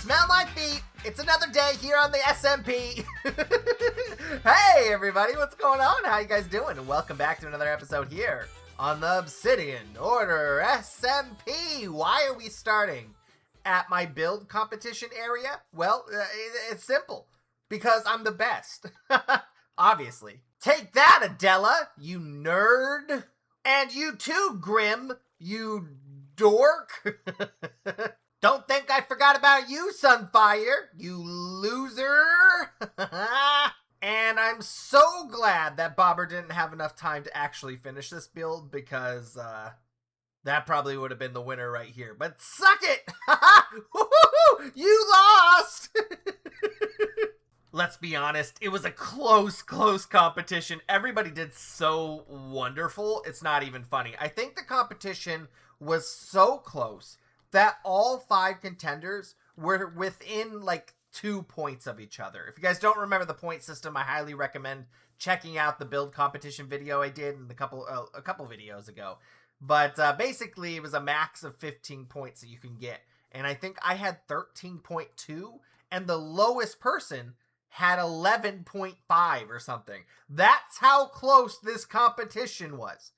Smell my feet. It's another day here on the SMP. Hey, everybody. What's going on? How you guys doing? And welcome back to another episode here on the Obsidian Order SMP. Why are we starting at my build competition area? Well, it's simple. Because I'm the best. Obviously. Take that, Adela, you nerd. And you too, Grim, you dork. Don't think I forgot about you, Sunfire, you loser. And I'm so glad that Bobber didn't have enough time to actually finish this build because that probably would have been the winner right here. But suck it! You lost! Let's be honest, it was a close competition. Everybody did so wonderful, it's not even funny. I think the competition was so close that all 5 contenders were within like 2 points of each other. If you guys don't remember the point system, I highly recommend checking out the build competition video I did in a couple videos ago. But basically, it was a max of 15 points that you can get. And I think I had 13.2, and the lowest person had 11.5 or something. That's how close this competition was.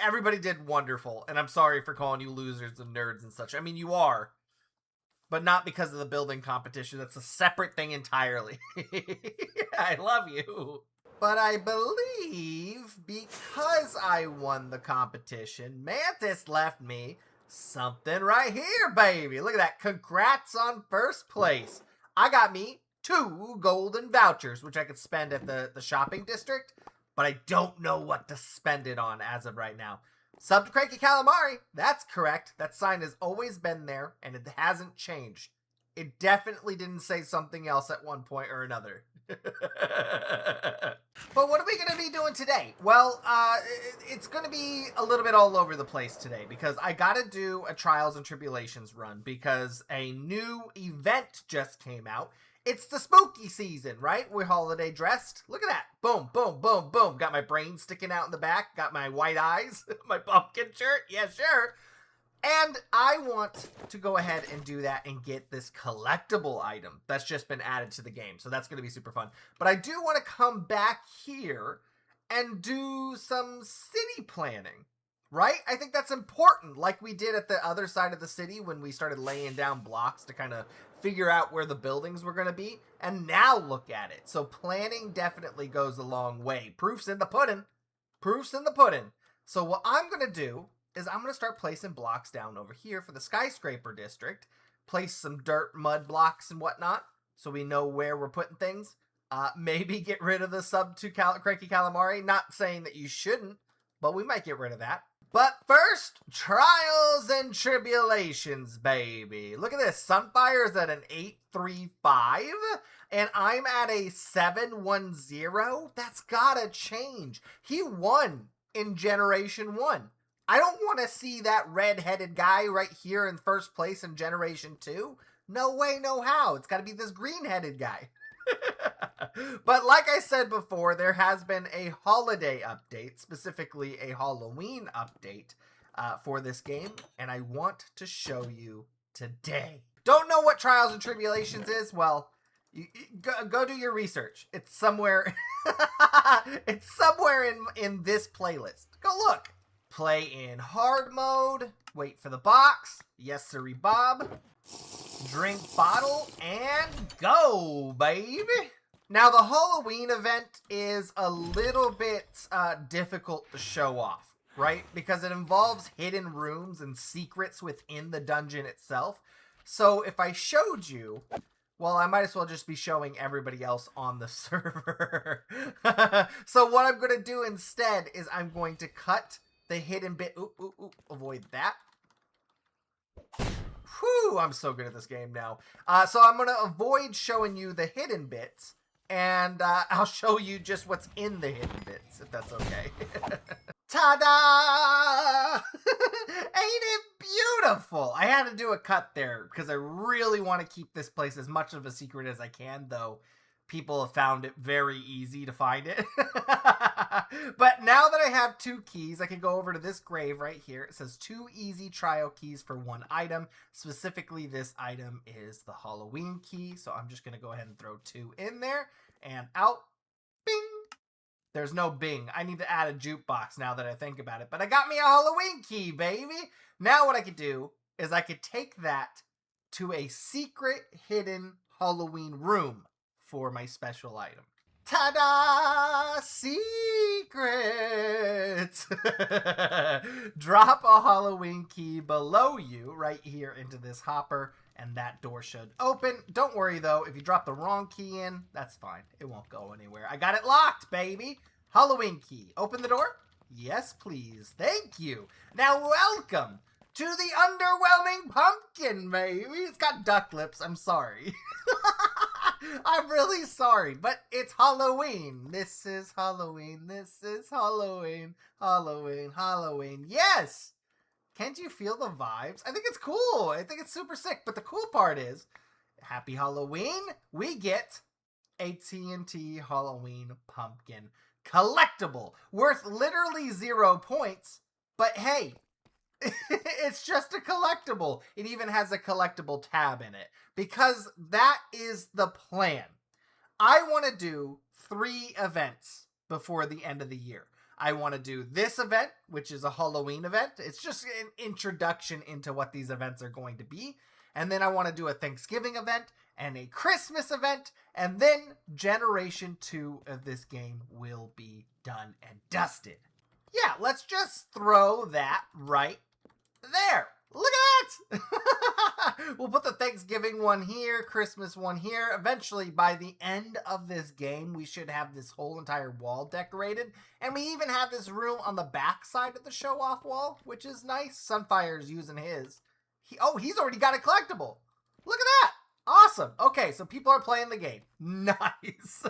Everybody did wonderful, and I'm sorry for calling you losers and nerds and such. I mean, you are, but not because of the building competition. That's a separate thing entirely. I love you. But I believe because I won the competition, Mantis left me something right here, baby. Look at that. Congrats on first place. I got me 2 golden vouchers, which I could spend at the shopping district, but I don't know what to spend it on as of right now. Sub to Cranky Calamari. That's correct. That sign has always been there, and it hasn't changed. It definitely didn't say something else at one point or another. But what are we going to be doing today? Well, it's going to be a little bit all over the place today because I got to do a Trials and Tribulations run because a new event just came out. It's the spooky season, right? We're holiday dressed. Look at that. Boom, boom, boom, boom. Got my brain sticking out in the back. Got my white eyes. My pumpkin shirt. Yeah, sure. And I want to go ahead and do that and get this collectible item that's just been added to the game. So that's going to be super fun. But I do want to come back here and do some city planning, right? I think that's important, like we did at the other side of the city when we started laying down blocks to kind of figure out where the buildings were going to be. And now look at it. So planning definitely goes a long way. Proof's in the pudding. Proof's in the pudding. So what I'm going to do is I'm going to start placing blocks down over here for the Skyscraper district. Place some dirt, mud blocks and whatnot so we know where we're putting things. Maybe get rid of the sub to Cranky Calamari. Not saying that you shouldn't, but we might get rid of that. But first, Trials and Tribulations, baby. Look at this. Sunfire's at an 835, and I'm at a 710. That's gotta change. He won in Generation 1. I don't want to see that red-headed guy right here in first place in Generation 2. No way, no how. It's gotta be this green-headed guy. But like I said before, there has been a holiday update, specifically a Halloween update for this game, and I want to show you today. Don't know what Trials and Tribulations is? Well, go do your research. It's somewhere. It's somewhere in this playlist. Go look. Play in hard mode. Wait for the box. Yes, sirree, Bob. Drink bottle and go, baby. Now, the Halloween event is a little bit difficult to show off, right? Because it involves hidden rooms and secrets within the dungeon itself. So if I showed you, well, I might as well just be showing everybody else on the server. So what I'm going to do instead is I'm going to cut the hidden bit. Avoid that. Whew, I'm so good at this game now. So I'm going to avoid showing you the hidden bits. And I'll show you just what's in the hidden bits, if that's okay. Ta-da! Ain't it beautiful? I had to do a cut there because I really want to keep this place as much of a secret as I can, though people have found it very easy to find it. But now that I have 2 keys, I can go over to this grave right here. It says 2 easy trial keys for 1 item. Specifically, this item is the Halloween key. So I'm just going to go ahead and throw 2 in there and out. Bing! There's no bing. I need to add a jukebox now that I think about it. But I got me a Halloween key, baby. Now what I could do is I could take that to a secret hidden Halloween room for my special item. Ta-da! Secret! Drop a Halloween key below you right here into this hopper, and that door should open. Don't worry, though. If you drop the wrong key in, that's fine. It won't go anywhere. I got it locked, baby! Halloween key. Open the door? Yes, please. Thank you. Now, welcome to the underwhelming pumpkin, baby. It's got duck lips. I'm sorry. I'm really sorry, but it's Halloween. This is Halloween. This is Halloween. Halloween. Halloween. Yes! Can't you feel the vibes? I think it's cool. I think it's super sick. But the cool part is, happy Halloween. We get a TNT Halloween pumpkin collectible worth literally 0 points. But hey, it's just a collectible. It even has a collectible tab in it because that is the plan. I want to do 3 events before the end of the year. I want to do this event, which is a Halloween event. It's just an introduction into what these events are going to be. And then I want to do a Thanksgiving event and a Christmas event. And then Generation 2 of this game will be done and dusted. Yeah, let's just throw that right there. Look at that! We'll put the Thanksgiving one here, Christmas one here. Eventually, by the end of this game, we should have this whole entire wall decorated. And we even have this room on the back side of the show-off wall, which is nice. Sunfire's using his. He's already got a collectible. Look at that! Awesome. Okay, so people are playing the game. Nice.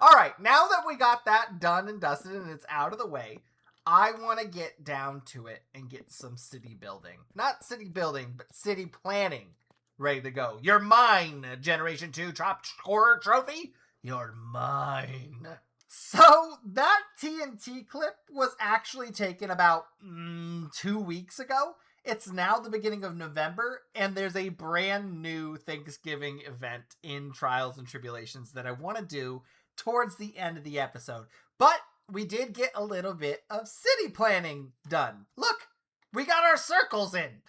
All right, now that we got that done and dusted and it's out of the way, I want to get down to it and get some city building. Not city building, but city planning ready to go. You're mine, Generation 2 top scorer trophy. You're mine. So that TNT clip was actually taken about 2 weeks ago. It's now the beginning of November, and there's a brand new Thanksgiving event in Trials and Tribulations that I want to do towards the end of the episode. But we did get a little bit of city planning done. Look, we got our circles in.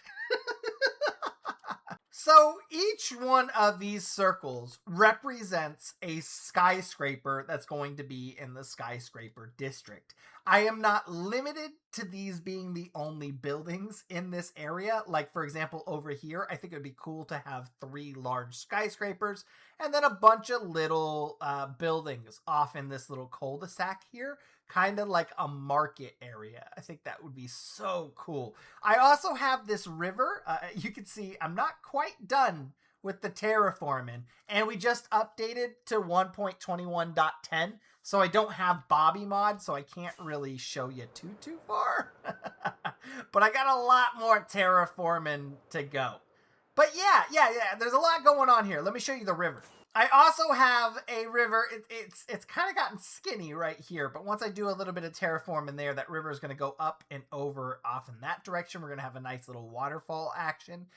So each one of these circles represents a skyscraper that's going to be in the skyscraper district. I am not limited to these being the only buildings in this area. Like, for example, over here, I think it would be cool to have 3 large skyscrapers and then a bunch of little buildings off in this little cul-de-sac here. Kind of like a market area. I think that would be so cool. I also have this river. You can see I'm not quite done with the terraforming. And we just updated to 1.21.10. So I don't have Bobby mod, so I can't really show you too far. But I got a lot more terraforming to go. But yeah, there's a lot going on here. Let me show you the river. I also have a river. It's kind of gotten skinny right here, but once I do a little bit of terraform in there, that river is going to go up and over off in that direction. We're going to have a nice little waterfall action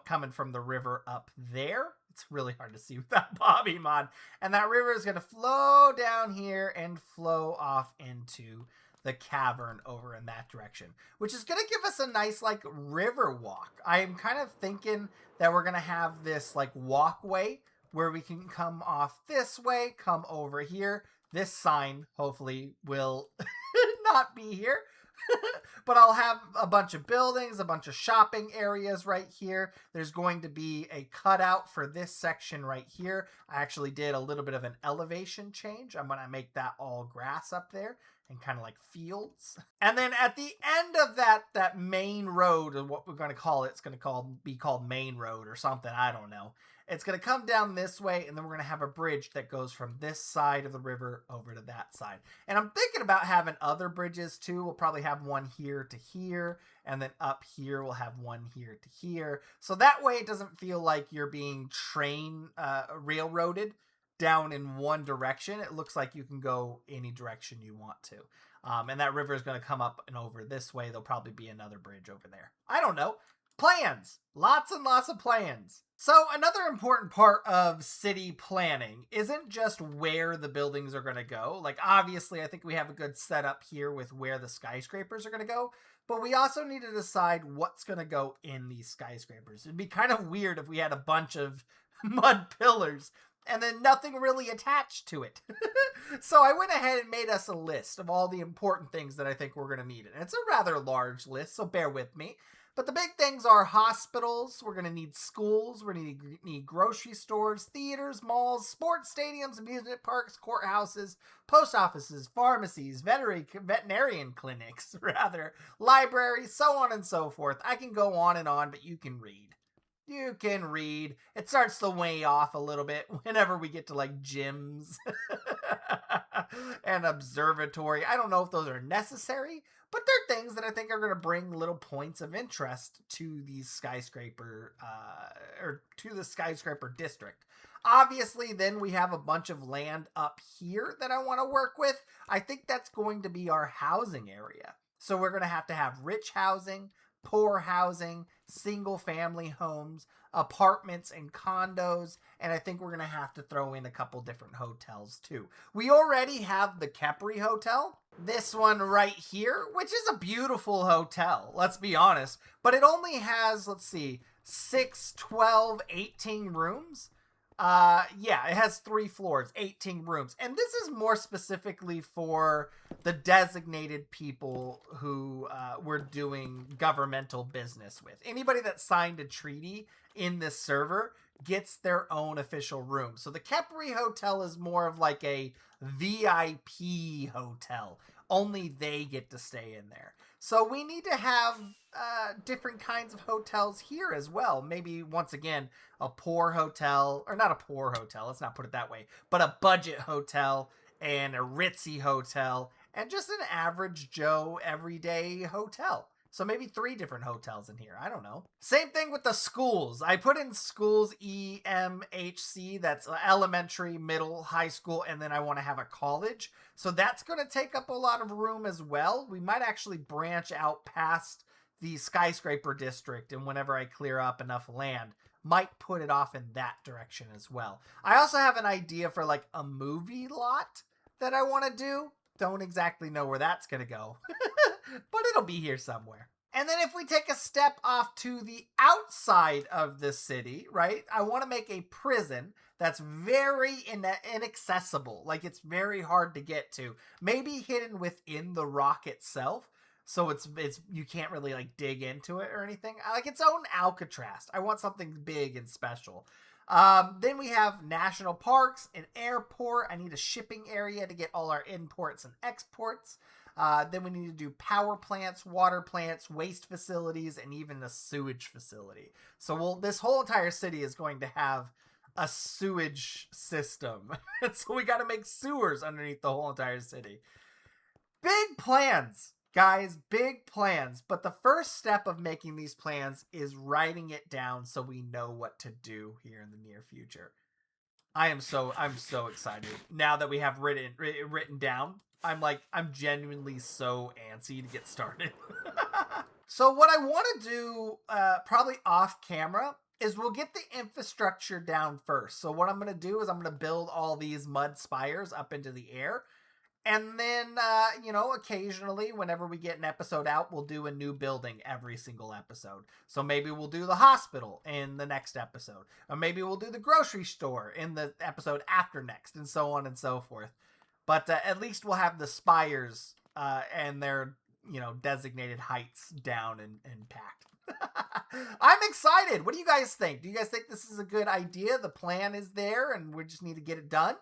coming from the river up there. It's really hard to see with that Bobby mod. And that river is going to flow down here and flow off into the cavern over in that direction, which is going to give us a nice like river walk. I am kind of thinking that we're going to have this like walkway where we can come off this way, come over here. This sign hopefully will not be here. But I'll have a bunch of buildings, a bunch of shopping areas right here. There's going to be a cutout for this section right here. I actually did a little bit of an elevation change. I'm going to make that all grass up there and kind of like fields. And then at the end of that main road, or what we're going to call it, it's going to be called Main Road or something. I don't know. It's going to come down this way, and then we're going to have a bridge that goes from this side of the river over to that side. And I'm thinking about having other bridges, too. We'll probably have one here to here, and then up here we'll have one here to here. So that way it doesn't feel like you're being railroaded down in one direction. It looks like you can go any direction you want to. And that river is going to come up and over this way. There'll probably be another bridge over there. I don't know. Plans. Lots and lots of plans. So another important part of city planning isn't just where the buildings are going to go. Like, obviously, I think we have a good setup here with where the skyscrapers are going to go. But we also need to decide what's going to go in these skyscrapers. It'd be kind of weird if we had a bunch of mud pillars and then nothing really attached to it. So I went ahead and made us a list of all the important things that I think we're going to need. And it's a rather large list, so bear with me. But the big things are hospitals, we're going to need schools, we're going to need grocery stores, theaters, malls, sports stadiums, amusement parks, courthouses, post offices, pharmacies, veterinarian clinics, libraries, so on and so forth. I can go on and on, but you can read. You can read. It starts to weigh off a little bit whenever we get to like gyms and observatory. I don't know if those are necessary, but they're things that I think are going to bring little points of interest to these skyscraper, or to the skyscraper district. Obviously, then we have a bunch of land up here that I want to work with. I think that's going to be our housing area. So we're going to have rich housing, poor housing, single family homes, apartments and condos, and I think we're going to have to throw in a couple different hotels too. We already have the Capri Hotel, this one right here, which is a beautiful hotel, let's be honest, but it only has, 6, 12, 18 rooms. Yeah, it has 3 floors, 18 rooms. And this is more specifically for the designated people who we're doing governmental business with. Anybody that signed a treaty in this server gets their own official room. So the Capri Hotel is more of like a VIP hotel. Only they get to stay in there. So we need to have different kinds of hotels here as well. Maybe, once again, a poor hotel, or not a poor hotel, let's not put it that way, but a budget hotel and a ritzy hotel and just an average Joe everyday hotel. So maybe 3 different hotels in here. I don't know. Same thing with the schools. I put in schools EMHC. That's elementary, middle, high school, and then I want to have a college. So that's going to take up a lot of room as well. We might actually branch out past the skyscraper district, and whenever I clear up enough land, might put it off in that direction as well. I also have an idea for like a movie lot that I want to do. Don't exactly know where that's going to go, but it'll be here somewhere. And then if we take a step off to the outside of the city, right, I want to make a prison that's very inaccessible. Like, it's very hard to get to. Maybe hidden within the rock itself, so it's you can't really like dig into it or anything. Like its own Alcatraz. I want something big and special. Then we have national parks, an airport. I need a shipping area to get all our imports and exports. Then we need to do power plants, water plants, waste facilities, and even a sewage facility. So this whole entire city is going to have a sewage system. So we got to make sewers underneath the whole entire city. Big plans, guys, big plans. But the first step of making these plans is writing it down so we know what to do here in the near future. I'm so excited now that we have written down. I'm genuinely so antsy to get started. So what I want to do, probably off camera, is we'll get the infrastructure down first. So what I'm going to do is I'm going to build all these mud spires up into the air. And then, occasionally, whenever we get an episode out, we'll do a new building every single episode. So maybe we'll do the hospital in the next episode. Or maybe we'll do the grocery store in the episode after next, and so on and so forth. But at least we'll have the spires and their, designated heights down and packed. I'm excited. What do you guys think? Do you guys think this is a good idea? The plan is there, and we just need to get it done.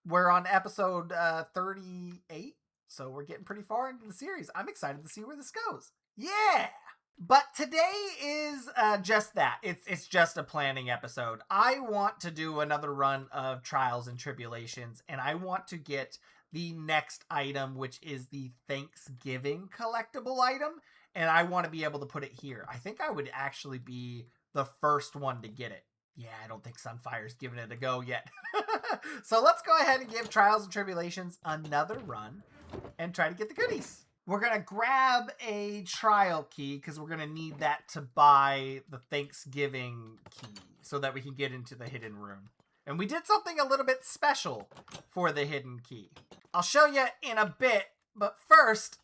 We're on episode 38, so we're getting pretty far into the series. I'm excited to see where this goes. Yeah! But today is just that. It's just a planning episode. I want to do another run of Trials and Tribulations, and I want to get the next item, which is the Thanksgiving collectible item, and I want to be able to put it here. I think I would actually be the first one to get it. Yeah, I don't think Sunfire's giving it a go yet. So let's go ahead and give Trials and Tribulations another run and try to get the goodies. We're going to grab a trial key because we're going to need that to buy the Thanksgiving key so that we can get into the hidden room. And we did something a little bit special for the hidden key. I'll show you in a bit, but first,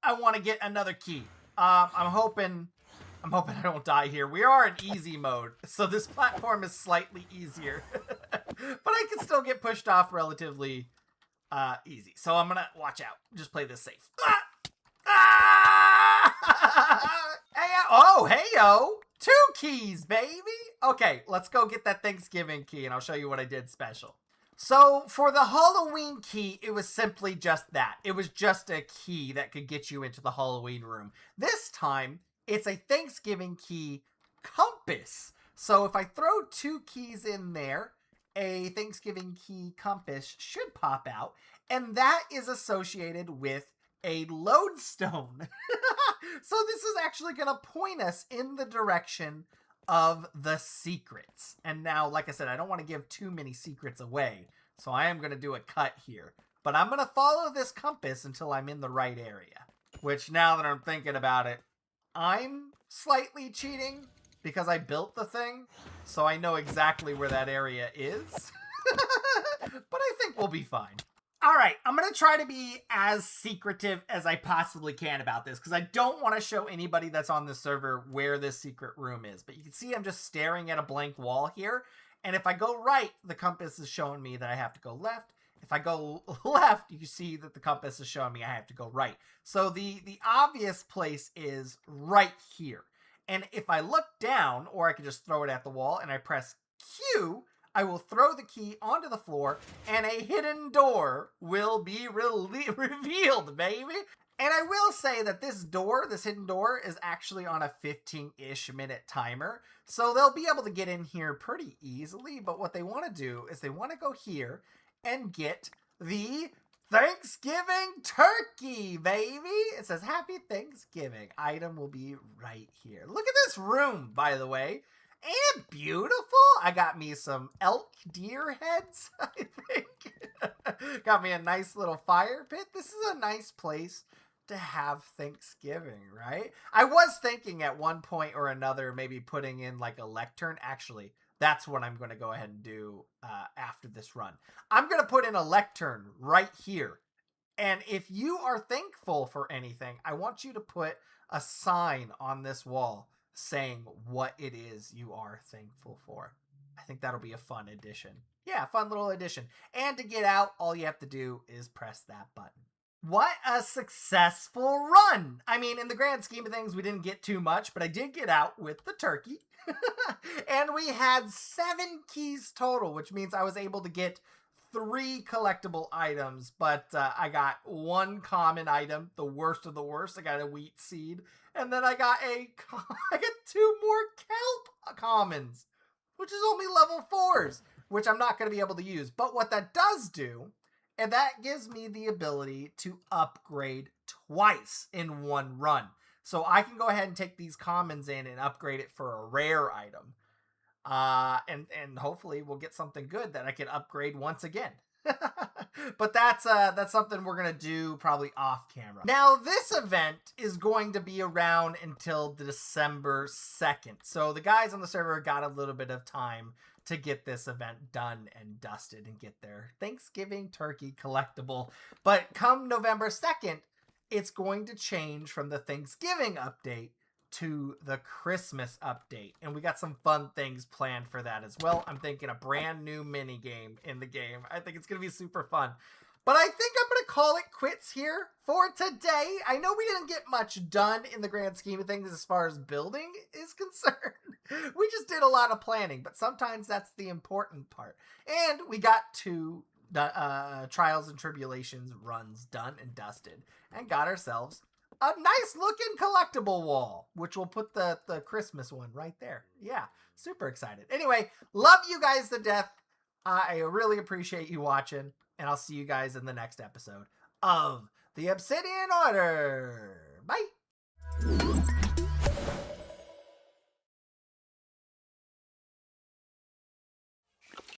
I want to get another key. I'm hoping I don't die here. We are in easy mode, so this platform is slightly easier. But I can still get pushed off relatively easy. So I'm gonna watch out. Just play this safe. Hey-yo. 2 keys, baby. Okay, let's go get that Thanksgiving key, and I'll show you what I did special. So for the Halloween key, it was simply just that. It was just a key that could get you into the Halloween room. This time, it's a Thanksgiving key compass. So if I throw 2 keys in there, a Thanksgiving key compass should pop out. And that is associated with a lodestone. So this is actually going to point us in the direction of the secrets. And now, like I said, I don't want to give too many secrets away. So I am going to do a cut here. But I'm going to follow this compass until I'm in the right area. Which, now that I'm thinking about it, I'm slightly cheating because I built the thing, so I know exactly where that area is. But I think we'll be fine. All right, I'm going to try to be as secretive as I possibly can about this because I don't want to show anybody that's on the server where this secret room is. But you can see I'm just staring at a blank wall here. And if I go right, the compass is showing me that I have to go left. If I go left, you can see that the compass is showing me I have to go right. So the obvious place is right here. And if I look down, or I can just throw it at the wall, and I press Q, I will throw the key onto the floor, and a hidden door will be revealed, baby. And I will say that this hidden door, is actually on a 15-ish minute timer. So they'll be able to get in here pretty easily. But what they want to do is they want to go here and get the Thanksgiving turkey, baby. It says Happy Thanksgiving. Item will be right here. Look at this room, by the way. And beautiful. I got me some elk deer heads, I think. Got me a nice little fire pit. This is a nice place to have Thanksgiving, right? I was thinking at one point or another maybe putting in like a lectern. Actually, that's what I'm going to go ahead and do after this run. I'm going to put in a lectern right here. And if you are thankful for anything, I want you to put a sign on this wall saying what it is you are thankful for. I think that'll be a fun addition. Yeah, fun little addition. And to get out, all you have to do is press that button. What a successful run! I mean, in the grand scheme of things, we didn't get too much, but I did get out with the turkey. And we had 7 keys total, which means I was able to get 3 collectible items, but I got 1 common item, the worst of the worst. I got a wheat seed, and then I got 2 more kelp commons, which is only level 4s, which I'm not going to be able to use. But what that does do, and that gives me the ability to upgrade twice in one run. So I can go ahead and take these commons in and upgrade it for a rare item. And hopefully we'll get something good that I can upgrade once again. But that's something we're going to do probably off camera. Now, this event is going to be around until December 2nd. So the guys on the server got a little bit of time to get this event done and dusted and get their Thanksgiving turkey collectible. But come November 2nd, it's going to change from the Thanksgiving update to the Christmas update. And we got some fun things planned for that as well. I'm thinking a brand new mini game in the game. I think it's going to be super fun. But I think I'm going to call it quits here for today. I know we didn't get much done in the grand scheme of things as far as building is concerned. We just did a lot of planning, but sometimes that's the important part. And we got 2 Trials and Tribulations runs done and dusted and got ourselves a nice looking collectible wall, which we'll put the Christmas one right there. Yeah, super excited. Anyway, love you guys to death. I really appreciate you watching, and I'll see you guys in the next episode of the Obsidian Order. Bye.